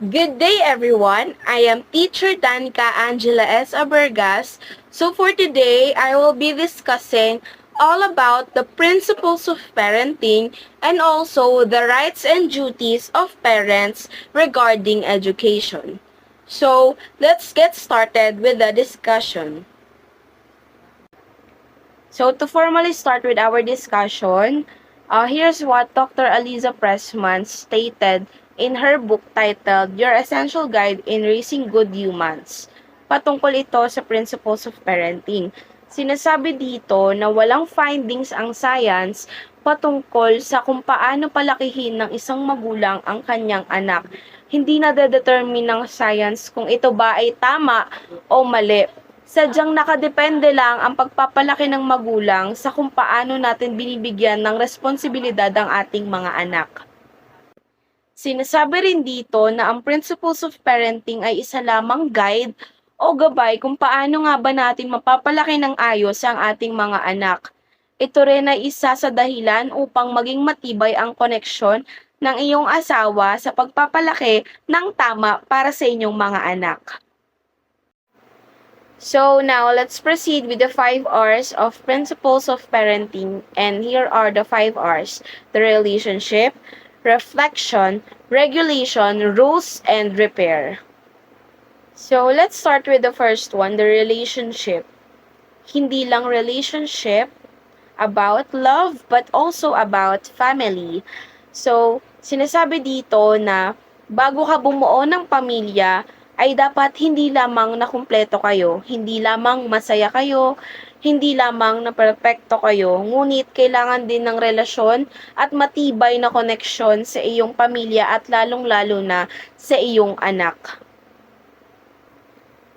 Good day, everyone. I am Teacher Danica Angela S. Abergas. So for today, I will be discussing all about the principles of parenting and also the rights and duties of parents regarding education. So let's get started with the discussion. So to formally start with our discussion, here's what Dr. Aliza Pressman stated in her book titled Your Essential Guide in Raising Good Humans. Patungkol ito sa Principles of Parenting. Sinasabi dito na walang findings ang science patungkol sa kung paano palakihin ng isang magulang ang kanyang anak. Hindi na determine ng science kung ito ba ay tama o mali. Sadyang nakadepende lang ang pagpapalaki ng magulang sa kung paano natin binibigyan ng responsibilidad ang ating mga anak. Sinasabi rin dito na ang principles of parenting ay isa lamang guide o gabay kung paano nga ba natin mapapalaki ng ayos ang ating mga anak. Ito rin ay isa sa dahilan upang maging matibay ang koneksyon ng iyong asawa sa pagpapalaki ng tama para sa inyong mga anak. So now let's proceed with the 5 R's of principles of parenting, and here are the 5 R's: the relationship, reflection, regulation, rules, and repair. So let's start with the first one, the relationship. Hindi lang relationship about love but also about family. So sinasabi dito na bago ka bumuo ng pamilya, ay dapat hindi lamang na kumpleto kayo, hindi lamang masaya kayo, hindi lamang na perpekto kayo, ngunit kailangan din ng relasyon at matibay na koneksyon sa iyong pamilya at lalong-lalo na sa iyong anak.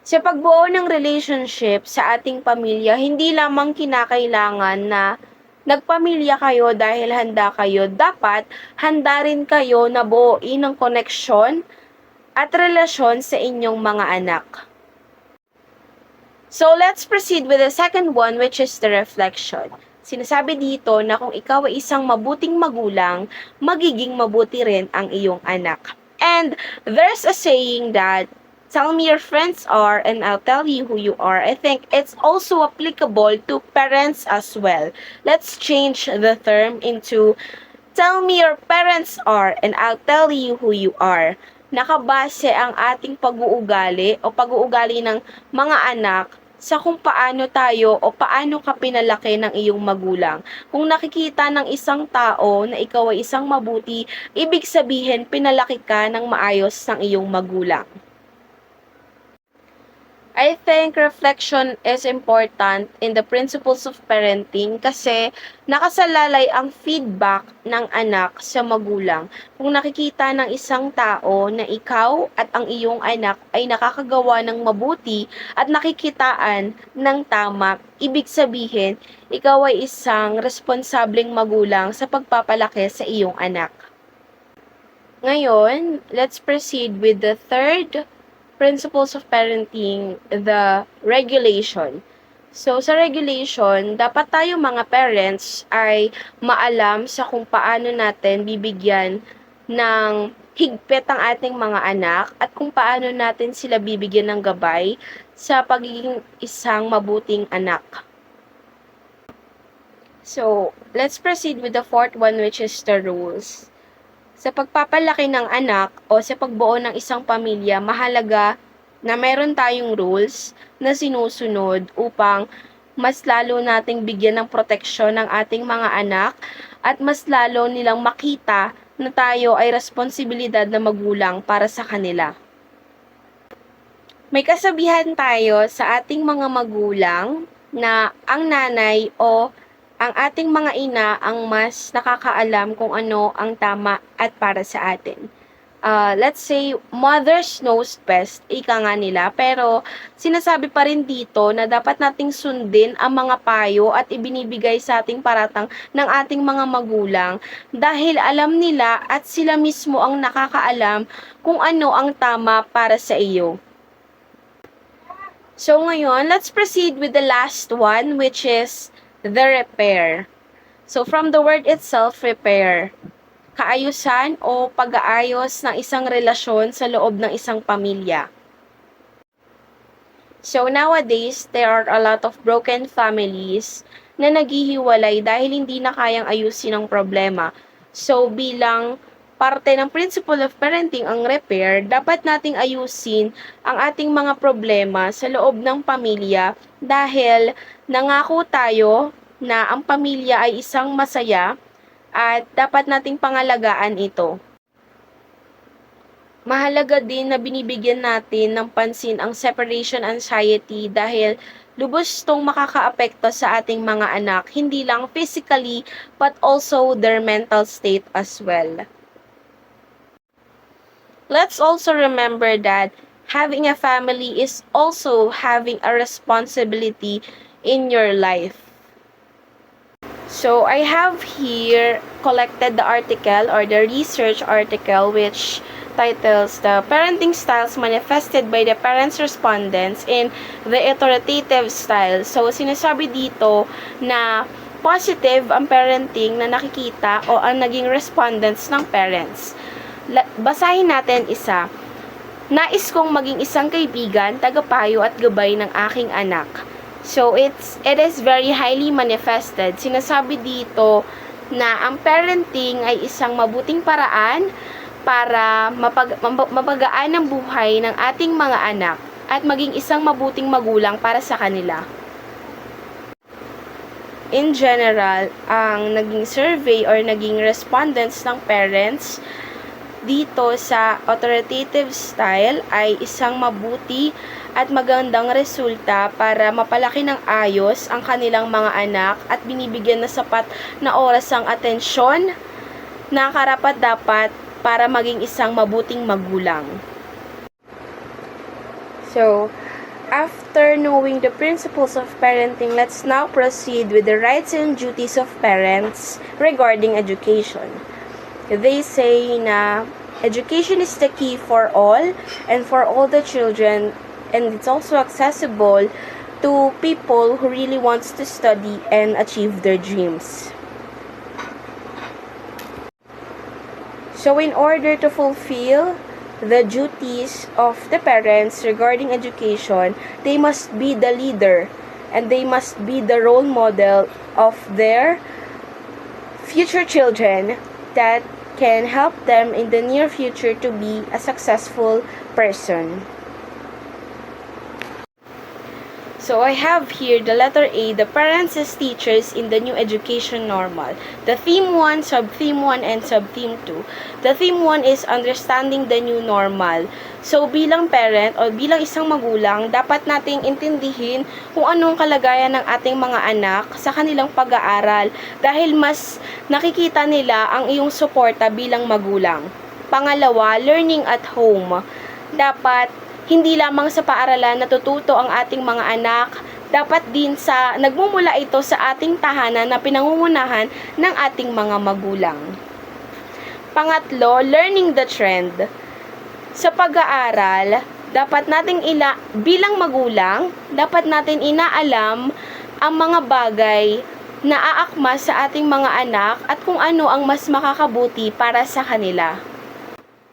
Sa pagbuo ng relationship sa ating pamilya, hindi lamang kinakailangan na nagpamilya kayo dahil handa kayo. Dapat handa rin kayo na buuin ng koneksyon at relasyon sa inyong mga anak. So let's proceed with the second one, which is the reflection. Sinasabi dito na kung ikaw ay isang mabuting magulang, magiging mabuti rin ang iyong anak. And there's a saying that, tell me your friends are and I'll tell you who you are. I think it's also applicable to parents as well. Let's change the term into, tell me your parents are and I'll tell you who you are. Nakabase ang ating pag-uugali o pag-uugali ng mga anak sa kung paano tayo o paano ka pinalaki ng iyong magulang. Kung nakikita ng isang tao na ikaw ay isang mabuti, ibig sabihin pinalaki ka ng maayos ng iyong magulang. I think reflection is important in the principles of parenting kasi nakasalalay ang feedback ng anak sa magulang. Kung nakikita ng isang tao na ikaw at ang iyong anak ay nakakagawa ng mabuti at nakikitaan ng tama, ibig sabihin, ikaw ay isang responsableng magulang sa pagpapalaki sa iyong anak. Ngayon, let's proceed with the third principles of parenting, the regulation. So, sa regulation, dapat tayo mga parents ay maalam sa kung paano natin bibigyan ng higpit ang ating mga anak at kung paano natin sila bibigyan ng gabay sa pagiging isang mabuting anak. So, let's proceed with the fourth one, which is the rules. Sa pagpapalaki ng anak o sa pagbuo ng isang pamilya, mahalaga na meron tayong rules na sinusunod upang mas lalo nating bigyan ng proteksyon ng ating mga anak at mas lalo nilang makita na tayo ay responsibilidad na magulang para sa kanila. May kasabihan tayo sa ating mga magulang na ang nanay o ang ating mga ina ang mas nakakaalam kung ano ang tama at para sa atin. Let's say, mothers knows best, ika nga nila, pero sinasabi pa rin dito na dapat nating sundin ang mga payo at ibinibigay sa ating paratang ng ating mga magulang dahil alam nila at sila mismo ang nakakaalam kung ano ang tama para sa iyo. So ngayon, let's proceed with the last one, which is the repair. So from the word itself, repair. kaayusan o pag-aayos ng isang relasyon sa loob ng isang pamilya. So nowadays, there are a lot of broken families na naghihiwalay dahil hindi na kayang ayusin ang problema. So bilang parte ng principle of parenting ang repair, dapat nating ayusin ang ating mga problema sa loob ng pamilya dahil nangako tayo na ang pamilya ay isang masaya at dapat nating pangalagaan ito. Mahalaga din na binibigyan natin ng pansin ang separation anxiety dahil lubos itong makakaapekto sa ating mga anak, hindi lang physically but also their mental state as well. Let's also remember that having a family is also having a responsibility in your life. So I have here collected the article or the research article which titles The Parenting Styles Manifested by the Parents Respondents in the Authoritative Style. So, sinasabi dito na positive ang parenting na nakikita o ang naging respondents ng parents. Basahin natin isa. Nais kong maging isang kaibigan, tagapayo at gabay ng aking anak. So, it is very highly manifested. Sinasabi dito na ang parenting ay isang mabuting paraan para mapagaan ang buhay ng ating mga anak at maging isang mabuting magulang para sa kanila. In general, ang naging survey or naging respondents ng parents dito sa authoritative style ay isang mabuti at magandang resulta para mapalaki ng ayos ang kanilang mga anak at binibigyan na sapat na oras ang atensyon na karapat-dapat para maging isang mabuting magulang. So, after knowing the principles of parenting, let's now proceed with the rights and duties of parents regarding education. They say na education is the key for all and for all the children, and it's also accessible to people who really wants to study and achieve their dreams. So in order to fulfill the duties of the parents regarding education, they must be the leader and they must be the role model of their future children that can help them in the near future to be a successful person. So I have here the letter A, the parents as teachers in the new education normal. The theme 1, sub-theme 1, and sub-theme 2. The theme 1 is understanding the new normal. So bilang parent o bilang isang magulang, dapat nating intindihin kung anong kalagayan ng ating mga anak sa kanilang pag-aaral dahil mas nakikita nila ang iyong suporta bilang magulang. Pangalawa, learning at home. Dapat hindi lamang sa paaralan natututo ang ating mga anak, dapat din sa nagmumula ito sa ating tahanan na pinangungunahan ng ating mga magulang. Pangatlo, learning the trend. Sa pag-aaral, dapat nating bilang magulang, dapat natin inaalam ang mga bagay na aakma sa ating mga anak at kung ano ang mas makakabuti para sa kanila.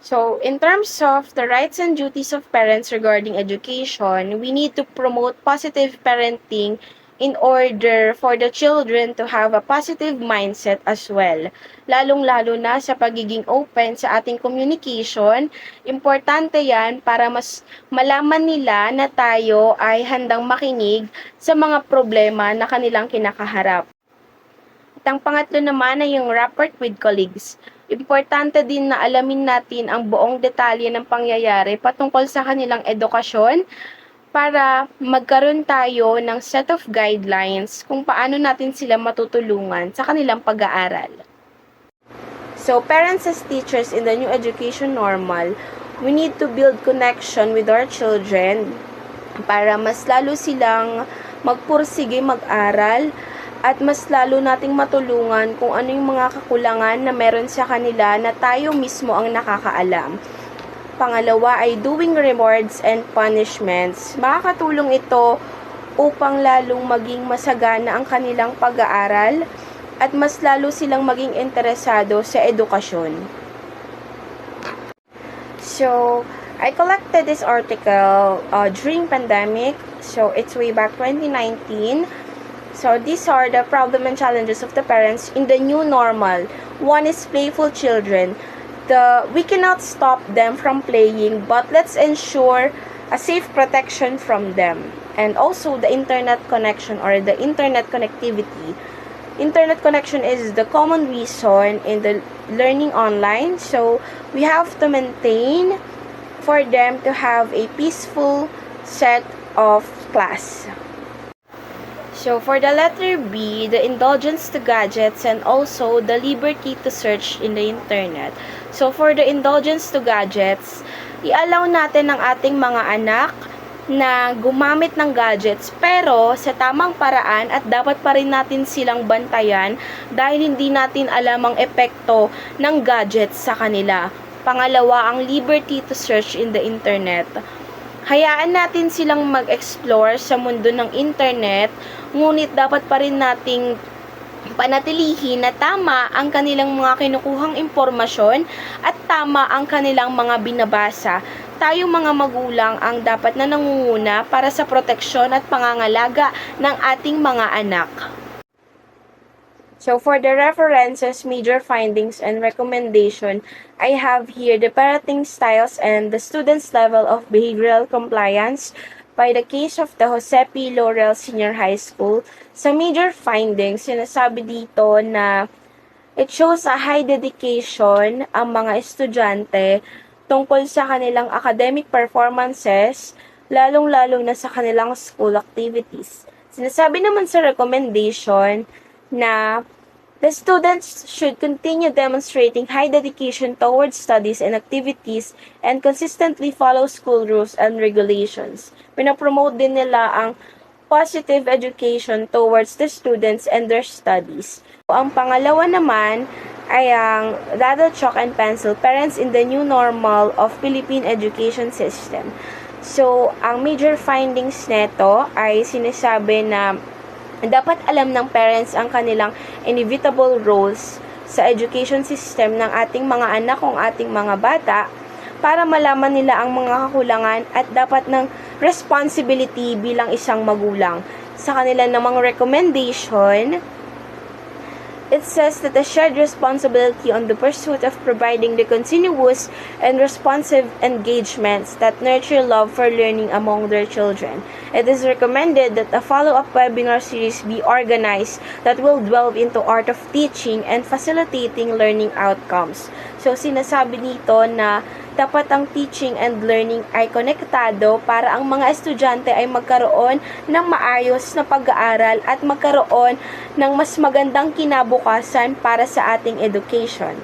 So, in terms of the rights and duties of parents regarding education, we need to promote positive parenting in order for the children to have a positive mindset as well. Lalong-lalo na sa pagiging open sa ating communication, importante yan para mas malaman nila na tayo ay handang makinig sa mga problema na kanilang kinakaharap. At ang pangatlo naman ay yung rapport with colleagues. Importante din na alamin natin ang buong detalye ng pangyayari patungkol sa kanilang edukasyon para magkaroon tayo ng set of guidelines kung paano natin sila matutulungan sa kanilang pag-aaral. So, parents as teachers in the new education normal, we need to build connection with our children para mas lalo silang magpursige mag-aral at mas lalo nating matulungan kung ano yung mga kakulangan na meron sa kanila na tayo mismo ang nakakaalam. Pangalawa ay doing rewards and punishments. Makakatulong ito upang lalong maging masagana ang kanilang pag-aaral at mas lalo silang maging interesado sa edukasyon. So, I collected this article during pandemic. So, it's way back 2019. So, these are the problem and challenges of the parents in the new normal. One is playful children. We cannot stop them from playing, but let's ensure a safe protection from them. And also the internet connection or the internet connectivity. Internet connection is the common reason in the learning online. So, we have to maintain for them to have a peaceful set of class. So, for the letter B, the indulgence to gadgets and also the liberty to search in the internet. So, for the indulgence to gadgets, i-allow natin ng ating mga anak na gumamit ng gadgets pero sa tamang paraan at dapat pa rin natin silang bantayan dahil hindi natin alam ang epekto ng gadgets sa kanila. Pangalawa, ang liberty to search in the internet. Hayaan natin silang mag-explore sa mundo ng internet, ngunit dapat pa rin nating panatilihin na tama ang kanilang mga kinukuhang impormasyon at tama ang kanilang mga binabasa. Tayo mga magulang ang dapat na nangunguna para sa proteksyon at pangangalaga ng ating mga anak. So, for the references, major findings, and recommendation, I have here the parenting styles and the student's level of behavioral compliance by the case of the Jose P. Laurel Senior High School. Sa major findings, sinasabi dito na it shows a high dedication ang mga estudyante tungkol sa kanilang academic performances, lalong-lalo na sa kanilang school activities. Sinasabi naman sa recommendation na the students should continue demonstrating high dedication towards studies and activities and consistently follow school rules and regulations. Pinapromote din nila ang positive education towards the students and their studies. Ang pangalawa naman ay ang rather chalk and pencil, parents in the new normal of Philippine education system. So, ang major findings neto ay sinasabi na dapat alam ng parents ang kanilang inevitable roles sa education system ng ating mga anak o ating mga bata para malaman nila ang mga kakulangan at dapat ng responsibility bilang isang magulang. Sa kanila namang recommendation, it says that a shared responsibility on the pursuit of providing the continuous and responsive engagements that nurture love for learning among their children. It is recommended that a follow-up webinar series be organized that will delve into art of teaching and facilitating learning outcomes. So, sinasabi dito na dapat ang teaching and learning ay konektado para ang mga estudyante ay magkaroon ng maayos na pag-aaral at magkaroon ng mas magandang kinabukasan para sa ating education.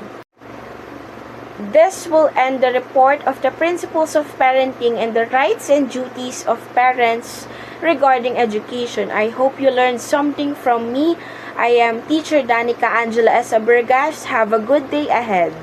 This will end the report of the principles of parenting and the rights and duties of parents regarding education. I hope you learned something from me. I am Teacher Danica Angela S. Abergas. Have a good day ahead.